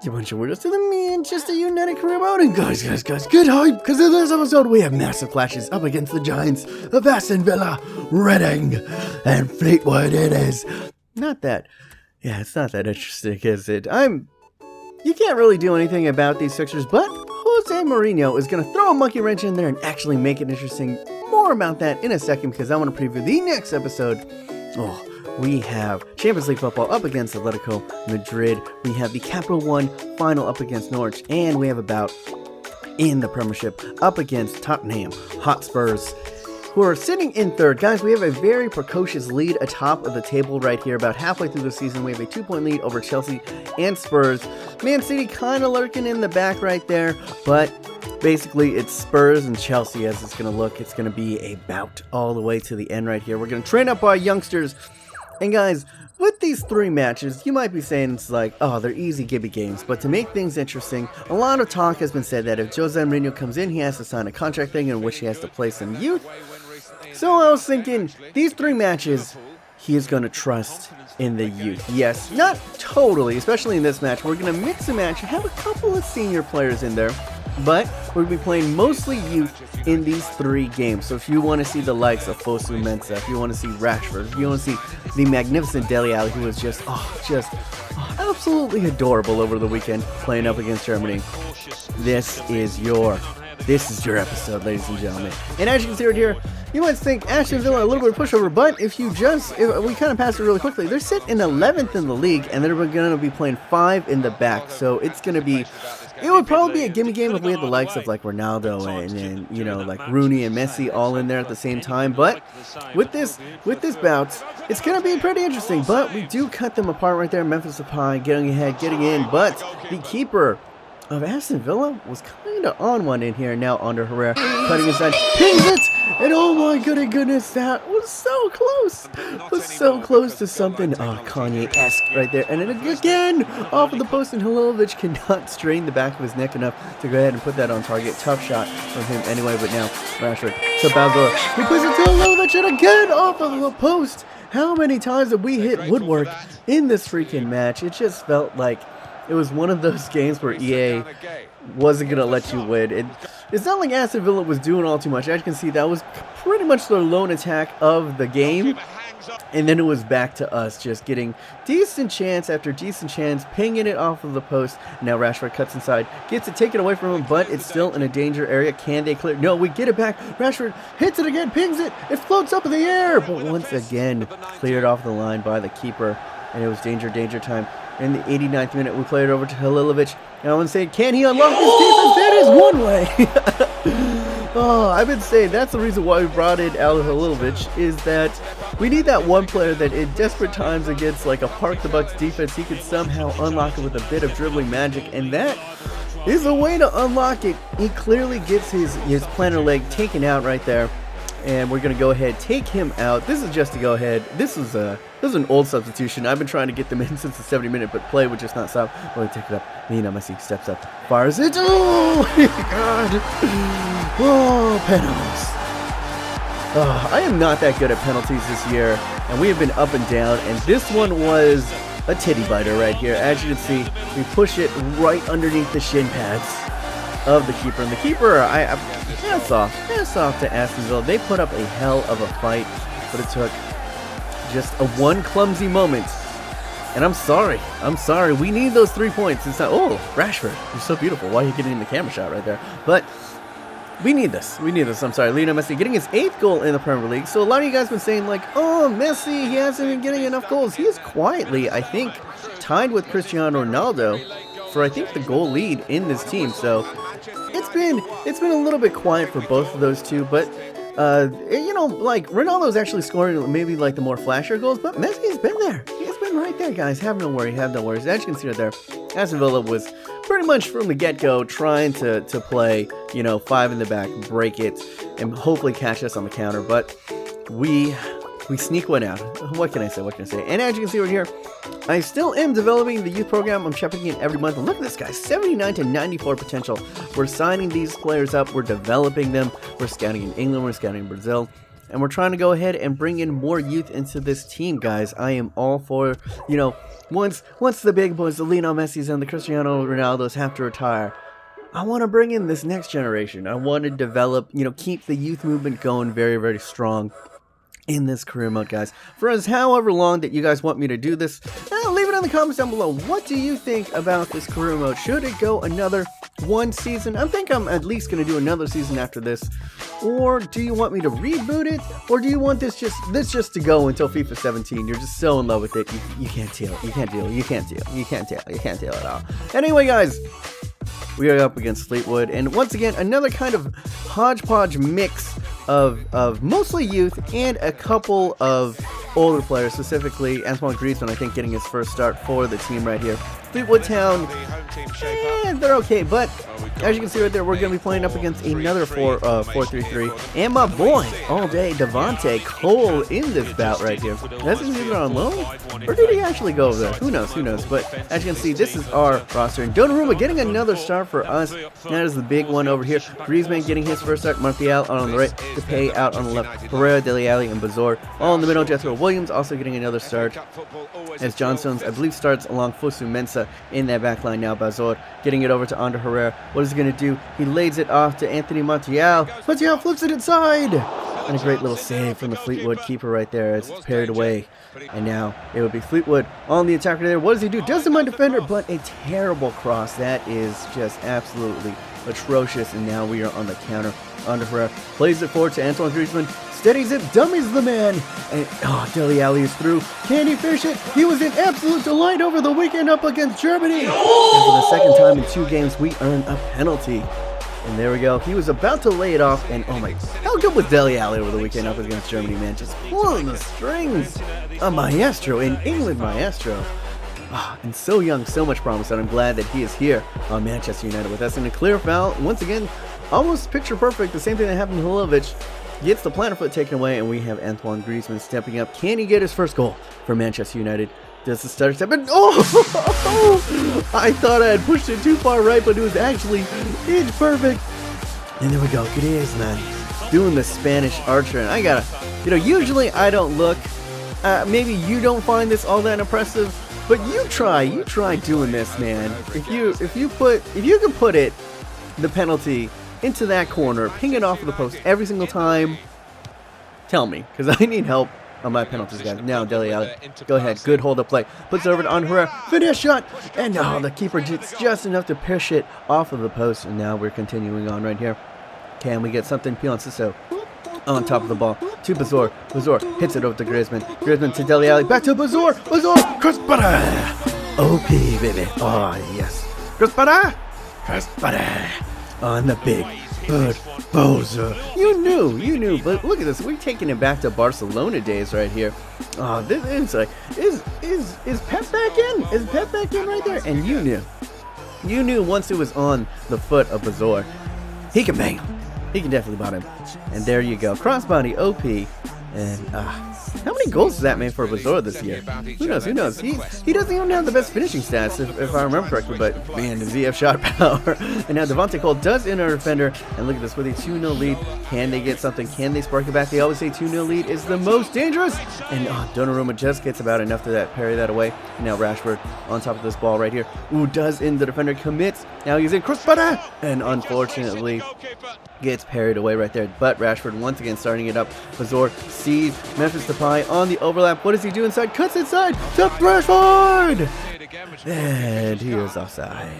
You bunch of weirdos to the Manchester United career mode. And guys, good hype, because in this episode we have massive clashes up against the giants of Aston Villa, Reading, and Fleetwood. It is not that, it's not that interesting, is it? You can't really do anything about these fixtures, but Jose Mourinho is going to throw a monkey wrench in there and actually make it interesting. More about that in a second, because I want to preview the next episode. We have Champions League football up against Atletico Madrid. We have the Capital One final up against Norwich. And we have a bout in the Premiership up against Tottenham Hotspurs, who are sitting in third. Guys, we have a very precocious lead atop of the table right here. About halfway through the season, we have a 2-point lead over Chelsea and Spurs. Man City kind of lurking in the back right there, but basically it's Spurs and Chelsea as it's going to look. It's going to be a bout all the way to the end right here. We're going to train up our youngsters. And guys, with these three matches, you might be saying it's like, oh, they're easy gibby games. But to make things interesting, a lot of talk has been said that if Jose Mourinho comes in, he has to sign a contract thing in which he has to play some youth. So I was thinking, these three matches, he is going to trust in the youth. Yes, not totally, especially in this match. We're going to mix a match and have a couple of senior players in there. But we're going to be playing mostly youth in these three games. So if you want to see the likes of Fosu-Mensah, if you want to see Rashford, if you want to see the magnificent Dele Alli, who was just absolutely adorable over the weekend playing up against Germany, this is your episode, ladies and gentlemen. And as you can see right here, you might think Aston Villa a little bit of pushover, but if we kind of pass it really quickly, they're sitting 11th in the league, and they're going to be playing 5 in the back. So it's going to be, it would probably be a gimme game if we had the likes of like Ronaldo and you know, like Rooney and Messi all in there at the same time. But with this bout, it's going to be pretty interesting. But we do cut them apart right there. Memphis Depay getting ahead, getting in, but the keeper of Aston Villa was kind of on one in here. Now under Herrera, cutting inside, pings it, and oh my goodness, that was so close. Was so close to something Kanye-esque right there. And then again, off of the post, and Halilovic cannot strain the back of his neck enough to go ahead and put that on target. Tough shot from him anyway, but now Rashford to Balgor, who puts it to Halilovic, and again off of the post. How many times have we hit woodwork in this freaking match? It just felt like it was one of those games where EA wasn't going to let you win. It's not like Aston Villa was doing all too much. As you can see, that was pretty much the lone attack of the game. And then it was back to us just getting decent chance after decent chance, pinging it off of the post. Now Rashford cuts inside, gets it taken away from him, but it's still in a danger area. Can they clear? No, we get it back. Rashford hits it again, pings it. It floats up in the air, but once again, cleared off the line by the keeper. And it was danger time. In the 89th minute, we play it over to Halilovic. Now I want to say, can he unlock his defense? That is one way. I've been saying that's the reason why we brought in Halilovic, is that we need that one player that in desperate times against like a Park the Bucks defense, he could somehow unlock it with a bit of dribbling magic, and that is a way to unlock it. He clearly gets his plantar leg taken out right there. And we're going to go ahead, take him out. This is just to go ahead. This is an old substitution. I've been trying to get them in since the 70-minute, but play would just not stop. We'll take it up. Messi steps up, fires it. Oh, my God. Oh, penalties. I am not that good at penalties this year, and we have been up and down, and this one was a titty biter right here. As you can see, we push it right underneath the shin pads of the keeper, and the keeper, hats off to Aston Villa. They put up a hell of a fight, but it took just one clumsy moment. And I'm sorry. We need those 3 points. It's not, Rashford, you're so beautiful. Why are you getting the camera shot right there? But we need this. I'm sorry. Lionel Messi getting his 8th goal in the Premier League. So a lot of you guys have been saying like, Messi, he hasn't been getting enough goals. He is quietly, I think, tied with Cristiano Ronaldo for, I think, the goal lead in this team. So it's been a little bit quiet for both of those two, but like Ronaldo's actually scoring maybe like the more flashier goals, but Messi's been there. He's been right there, guys. Have no worries. As you can see right there, Aston Villa was pretty much from the get-go trying to play, 5 in the back, break it, and hopefully catch us on the counter, but we sneak one out. What can I say? And as you can see right here, I still am developing the youth program. I'm shepherding it every month. And look at this, guys. 79 to 94 potential. We're signing these players up. We're developing them. We're scouting in England. We're scouting in Brazil. and we're trying to go ahead and bring in more youth into this team, guys. I am all for, you know, once the big boys, the Lionel Messi's and the Cristiano Ronaldos have to retire, I want to bring in this next generation. I want to develop, you know, keep the youth movement going very, very strong in this career mode, guys. For as however long that you guys want me to do this, leave it in the comments down below. What do you think about this career mode? Should it go another one season? I think I'm at least going to do another season after this. Or do you want me to reboot it? Or do you want this just to go until FIFA 17? You're just so in love with it. You can't deal. You can't deal. You can't deal. You can't deal. You can't deal at all. Anyway, guys, we are up against Fleetwood, and once again, another kind of hodgepodge mix of mostly youth and a couple of older players, specifically Antoine Griezmann, I think, getting his first start for the team right here. Fleetwood Town, they're okay, but as you can see right there, we're going to be playing up against another 4-3-3, and my boy, all day, Devontae Cole in this bout right here. That's either on loan, or did he actually go over there? Who knows, but as you can see, this is our roster, and Donnarumma getting another start for us. That is the big one over here. Griezmann getting his first start, Martial on the right, Depay out on the left, Herrera, Dele Alli, and Bazor all in the middle. Jethro Williams also getting another start, as John Stones, I believe, starts along Fosu-Mensah in that back line now. Bazor getting it over to Ander Herrera. What is he going to do? He lays it off to Anthony Martial. Martial flips it inside! And a great little save from the Fleetwood keeper right there as it's parried away. And now it would be Fleetwood on the attacker there. What does he do? Doesn't mind defender, but a terrible cross. That is just absolutely atrocious. And now we are on the counter. Ander Herrera plays it forward to Antoine Griezmann. Steadies it, dummies the man, and Dele Alli is through. Can he finish it? He was in absolute delight over the weekend up against Germany. And for the second time in 2 games, we earn a penalty. And there we go. He was about to lay it off, and oh my, how good was Dele Alli over the weekend up against Germany, man? Just pulling the strings. A maestro, in England maestro. And so young, so much promise, and I'm glad that he is here on Manchester United with us. And a clear foul, once again, almost picture perfect. The same thing that happened to Holovic. Gets the plantar foot taken away, and we have Antoine Griezmann stepping up. Can he get his first goal for Manchester United? Does the stutter step in? Oh! I thought I had pushed it too far right, but it was actually inch perfect. And there we go. Good is, man. Doing the Spanish archer, and I gotta, you know, usually I don't look. Maybe you don't find this all that impressive, but you try doing this, man. If you can put it, the penalty, into that corner, ping it off of the post every single time, tell me, because I need help on my penalties, guys. Now, Dele Alli, go ahead, good hold up play, puts it over to Herrera, finish shot, and the keeper gets just enough to push it off of the post, and now we're continuing on right here. Can we get something? Pion on top of the ball to Bazor. Bazor hits it over to Griezmann. Griezmann to Dele Alli, back to Bazor. Bazor, crossbar. OP, baby. Oh, yes. Crossbar. On the big bird Boza. You knew, but look at this. We're taking it back to Barcelona days right here. Oh, this is like, is Pep back in? Is Pep back in right there? And you knew once it was on the foot of Bazor, he can bang him. He can definitely bot him. And there you go. Crossbody OP. And how many goals does that make for Bazor this year? Who knows? He doesn't even have the best finishing stats, if I remember correctly, but man, the ZF shot power. And now Devontae Cole does enter a defender, and look at this, with a 2-0 lead. Can they get something? Can they spark it back? They always say 2-0 lead is the most dangerous. And Donnarumma just gets about enough to parry that away. And now Rashford on top of this ball right here. Ooh, does in the defender, commits. Now he's in crossbar, and unfortunately gets parried away right there. But Rashford once again starting it up. Bazor sees Memphis Depay on the overlap. What does he do inside? Cuts inside to Rashford! And he is offside.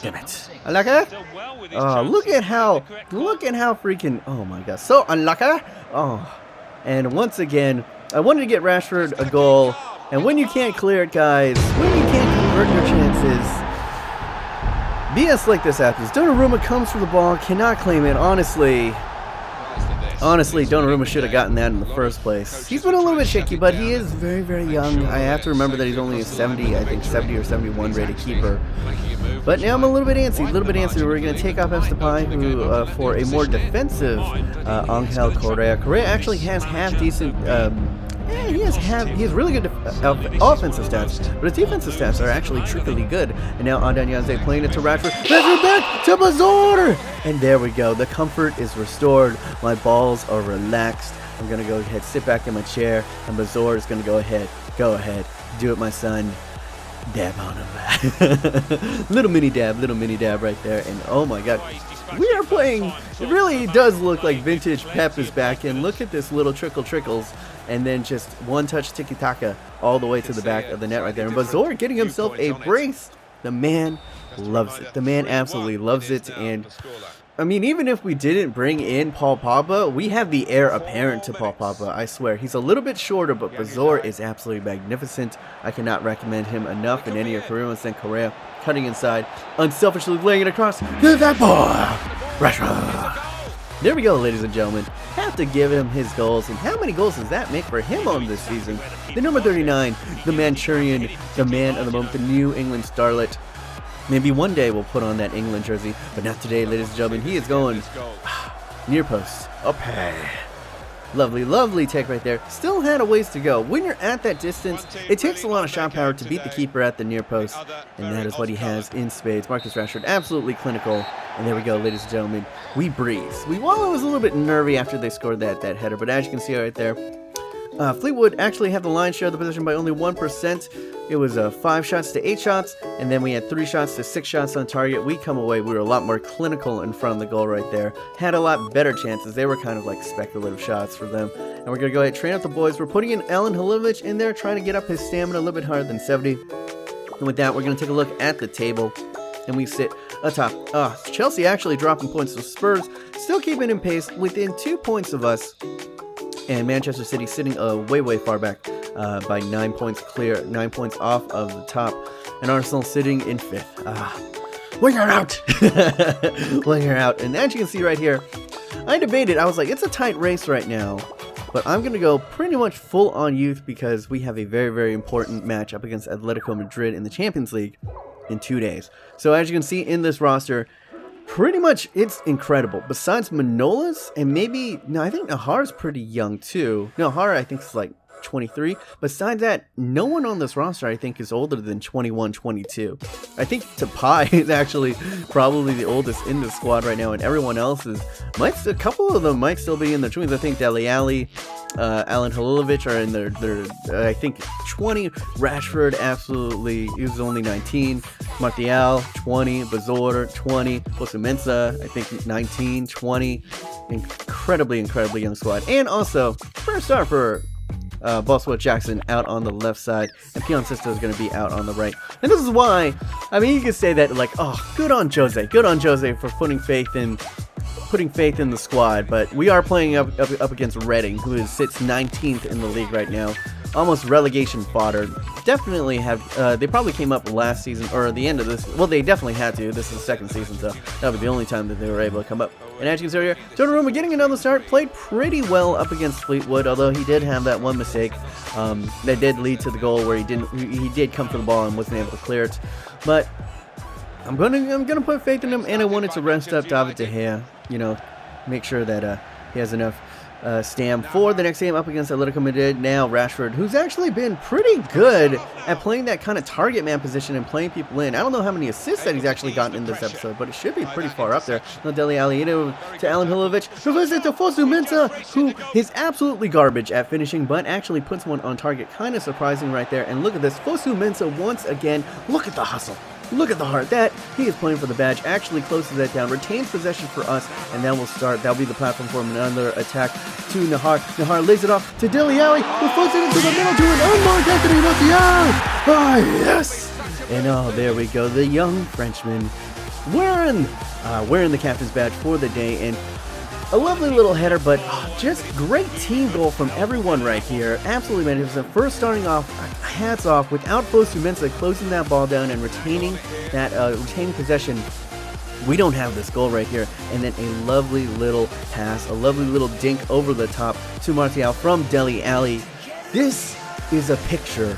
Damn it. Unlucky? Oh, look at how freaking, oh my god, so unlucky. Oh, and once again, I wanted to get Rashford a goal, and when you can't clear it, guys, when you can't convert your chances, BS like this happens. Donnarumma comes for the ball, cannot claim it. Honestly, Donnarumma should have gotten that in the first place. He's been a little bit shaky, but he is very, very young. I have to remember that he's only a 70 or 71 rated keeper. But now I'm a little bit antsy. We're going to take off Depay, who for a more defensive Angel Correa. Correa actually has half decent he has really good offensive stats, but his defensive stats are actually trickily good. And now Andanyanze playing it to Rashford. Rashford back to Bazor! And there we go. The comfort is restored. My balls are relaxed. I'm going to go ahead, sit back in my chair, and Bazor is going to go ahead, do it, my son. Dab on him. little mini dab right there. And oh my god, we are playing. It really does look like vintage Pep is back in. Look at this little trickles, and then just one touch tiki-taka all the way to the back of the net right there. And Bazor getting himself a brace. The man loves it. The man absolutely loves it. And I mean, even if we didn't bring in Paul Pogba, we have the heir apparent to Paul Pogba, I swear. He's a little bit shorter, but Bazor is absolutely magnificent. I cannot recommend him enough in any of your career. Then Correa cutting inside, unselfishly laying it across. Look at that boy! Rashford! There we go, ladies and gentlemen. Have to give him his goals. And how many goals does that make for him on this season? The number 39, the Manchurian, the man of the moment, the New England starlet. Maybe one day we'll put on that England jersey, but not today, ladies and gentlemen. He is going near post. Up high. Lovely, lovely take right there. Still had a ways to go. When you're at that distance, it takes a lot of shot power to beat the keeper at the near post, and that is what he has in spades. Marcus Rashford, absolutely clinical. And there we go, ladies and gentlemen. We breeze. Well, it was a little bit nervy after they scored that header, but as you can see right there, Fleetwood actually had the lion's share of the possession by only 1%. It was 5 shots to 8 shots, and then we had 3 shots to 6 shots on target. We come away, we were a lot more clinical in front of the goal right there. Had a lot better chances. They were kind of like speculative shots for them. And we're going to go ahead and train up the boys. We're putting in Alan Halilovic in there, trying to get up his stamina a little bit higher than 70. And with that, we're going to take a look at the table, and we sit atop. Chelsea actually dropping points to Spurs, still keeping in pace within 2 points of us. And Manchester City sitting way far back by 9 points clear, 9 points off of the top. And Arsenal sitting in 5th. We're out! We're out. And as you can see right here, I debated. I was like, it's a tight race right now. But I'm going to go pretty much full on youth because we have a very important match up against Atletico Madrid in the Champions League in 2 days. So as you can see in this roster, pretty much, it's incredible. Besides Manolas, and maybe, no, I think Nahar's pretty young too. Nahar, I think, is like 23. Besides that, no one on this roster, I think, is older than 21, 22. I think Depay is actually probably the oldest in the squad right now, and everyone else is, a couple of them might still be in their 20s. I think Dele Alli, Alan Halilovic are in their I think 20. Rashford, absolutely, he was only 19. Martial, 20. Bazor, 20. Fosu-Mensah, I think 19, 20. Incredibly young squad. And also, first star for Boswell Jackson out on the left side, and Pion Sisto is going to be out on the right. And this is why, I mean, you can say that like, oh, good on Jose for putting faith in the squad. But we are playing up against Reading, who sits 19th in the league right now. Almost relegation fodder. Definitely have, they probably came up last season, or the end of this, well, they definitely had to. This is the second season, so that was the only time that they were able to come up. And as you can see here, Donnarumma getting another start, played pretty well up against Fleetwood, although he did have that one mistake that did lead to the goal where he did come for the ball and wasn't able to clear it. But I'm gonna put faith in him, and I wanted to rest up David De Gea, you know, make sure that he has enough stam for the next game up against Atletico Madrid. Now Rashford, who's actually been pretty good at playing that kind of target man position and playing people in. I don't know how many assists that he's actually gotten in this episode, but it should be pretty far up there. Now Dele Alli to Alan Halilovic, reverse it to Fosu-Mensah, who is absolutely garbage at finishing, but actually puts one on target. Kind of surprising right there. And look at this, Fosu-Mensah once again. Look at the hustle. Look at the heart. That he is playing for the badge. Actually closes that down. Retains possession for us. And then we'll start. That'll be the platform for another attack to Nahar. Nahar lays it off to Dele Alli, who floats it into the middle to an unmarked Anthony Martial. Ah, yes. And oh, there we go. The young Frenchman wearing the captain's badge for the day. And a lovely little header, but just great team goal from everyone right here. Absolutely magnificent. First starting off, hats off, without Fosu-Mensah closing that ball down and retaining possession. We don't have this goal right here. And then a lovely little pass, a lovely little dink over the top to Martial from Dele Alli. This is a picture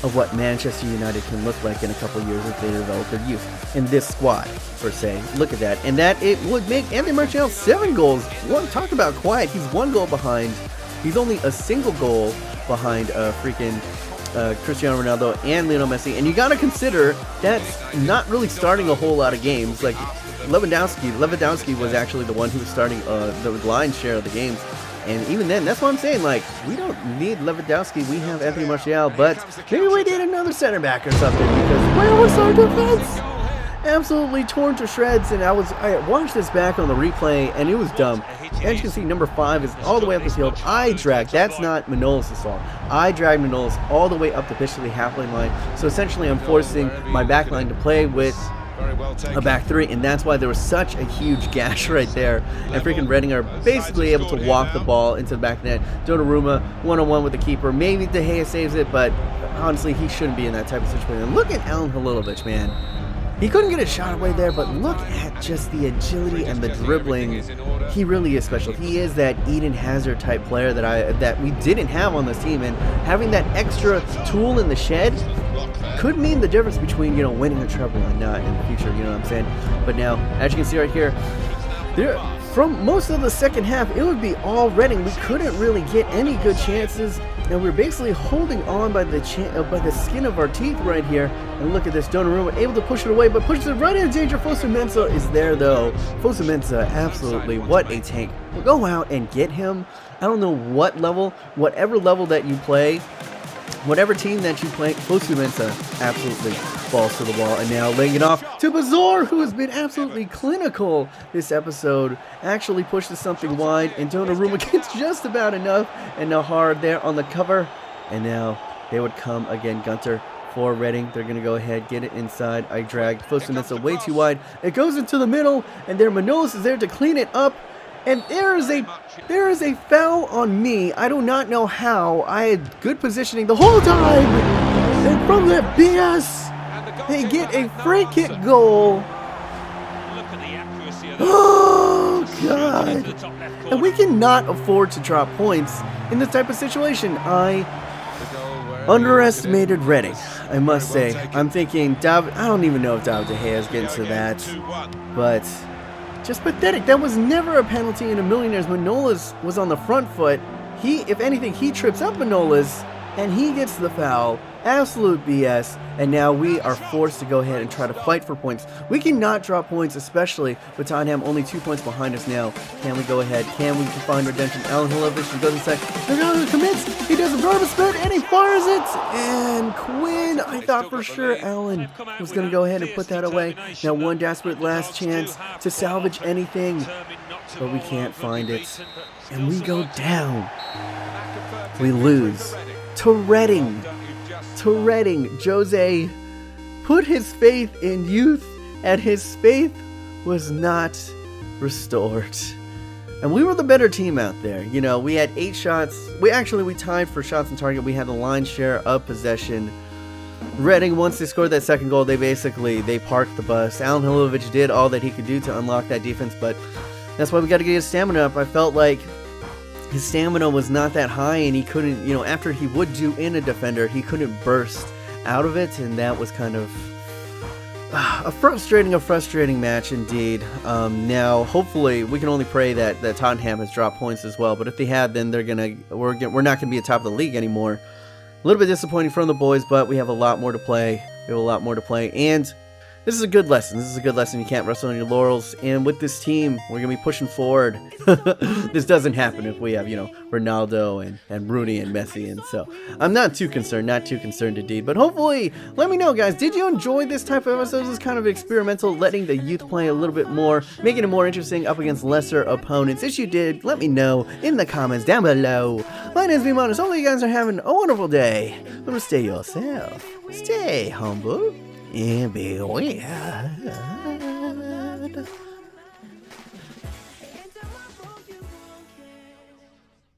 of what Manchester United can look like in a couple years if they develop their youth. In this squad, per se. Look at that. And that it would make Anthony Martial 7 goals. Talk about quiet. He's 1 goal behind. He's only a single goal behind freaking Cristiano Ronaldo and Lionel Messi, and you got to consider that's not really starting a whole lot of games. Like Lewandowski was actually the one who was starting the lion's share of the games, and even then, that's what I'm saying. Like, we don't need Lewandowski. We have Anthony Martial, but maybe we need another center back or something, because where was our defense? Absolutely torn to shreds. And I watched this back on the replay, and it was dumb. As you can see, number 5 is all the way up the field. That's not Manolas' fault. I dragged Manolas all the way up the pitch to the halfway line. So essentially, I'm forcing my back line to play with a back 3, and that's why there was such a huge gash right there. And freaking Reading are basically able to walk the ball into the back of the net. Donnarumma one-on-one with the keeper. Maybe De Gea saves it, but honestly, he shouldn't be in that type of situation. And look at Alan Halilovic, man. He couldn't get a shot away there, but look at just the agility and the dribbling. He really is special. He is that Eden Hazard type player that we didn't have on this team, and having that extra tool in the shed could mean the difference between, you know, winning a treble and not in the future, you know what I'm saying? But now, as you can see right here, from most of the second half, it would be all Reading. We couldn't really get any good chances, and we're basically holding on by the skin of our teeth right here. And look at this, Donnarumma able to push it away, but pushes it right into danger. Fosu-Mensah is there though. Fosu-Mensah, absolutely, what a tank. We'll go out and get him. I don't know what level, whatever level that you play, whatever team that you play, Fosu-Mensah absolutely falls to the wall. And now laying it off to Bazour, who has been absolutely clinical this episode. Actually pushes something wide, and Donnarumma gets just about enough. And now hard there on the cover. And now they would come again, Gunter for Reading. They're going to go ahead, get it inside. I dragged Fosu-Mensah way too wide. It goes into the middle, and there Manolas is there to clean it up. And there is a foul on me. I do not know how. I had good positioning the whole time. And from that BS, they get a free kick goal. Oh, God. And we cannot afford to drop points in this type of situation. I underestimated Reading, I must say. I'm thinking, I don't even know if David De Gea is getting to that. But just pathetic. That was never a penalty in a million years. Manolas was on the front foot. If anything, he trips up Manolas, and he gets the foul. Absolute BS. And now we are forced to go ahead and try to fight for points. We cannot drop points, especially with Tottenham only 2 points behind us now. Can we go ahead? Can we find redemption? Alan Halilovic goes inside. Ronaldo commits. He does a garbage spurt, and he fires it. And Quinn, I thought for sure Alan was going to go ahead and put that away. Now one desperate last chance to salvage anything, but we can't find it. And we go down. We lose to Reading. Jose put his faith in youth, and his faith was not restored. And we were the better team out there. You know, we had 8 shots. We tied for shots on target. We had the lion's share of possession. Reading, once they scored that second goal, they parked the bus. Alan Halilovic did all that he could do to unlock that defense, but that's why we got to get his stamina up. I felt like his stamina was not that high, and he couldn't, you know, after he would do in a defender, he couldn't burst out of it, and that was kind of a frustrating match indeed. Now, hopefully, we can only pray that Tottenham has dropped points as well, but if they had, then we're not gonna be at top of the league anymore. A little bit disappointing from the boys, but we have a lot more to play. And this is a good lesson. You can't rest on your laurels. And with this team, we're going to be pushing forward. This doesn't happen if we have, you know, Ronaldo and Rooney and Messi. And so I'm not too concerned indeed. But hopefully, let me know, guys. Did you enjoy this type of episode? This is kind of experimental, letting the youth play a little bit more, making it more interesting up against lesser opponents. If you did, let me know in the comments down below. My name is V-Monus. Hopefully you guys are having a wonderful day. Remember, stay yourself, stay humble, and beware.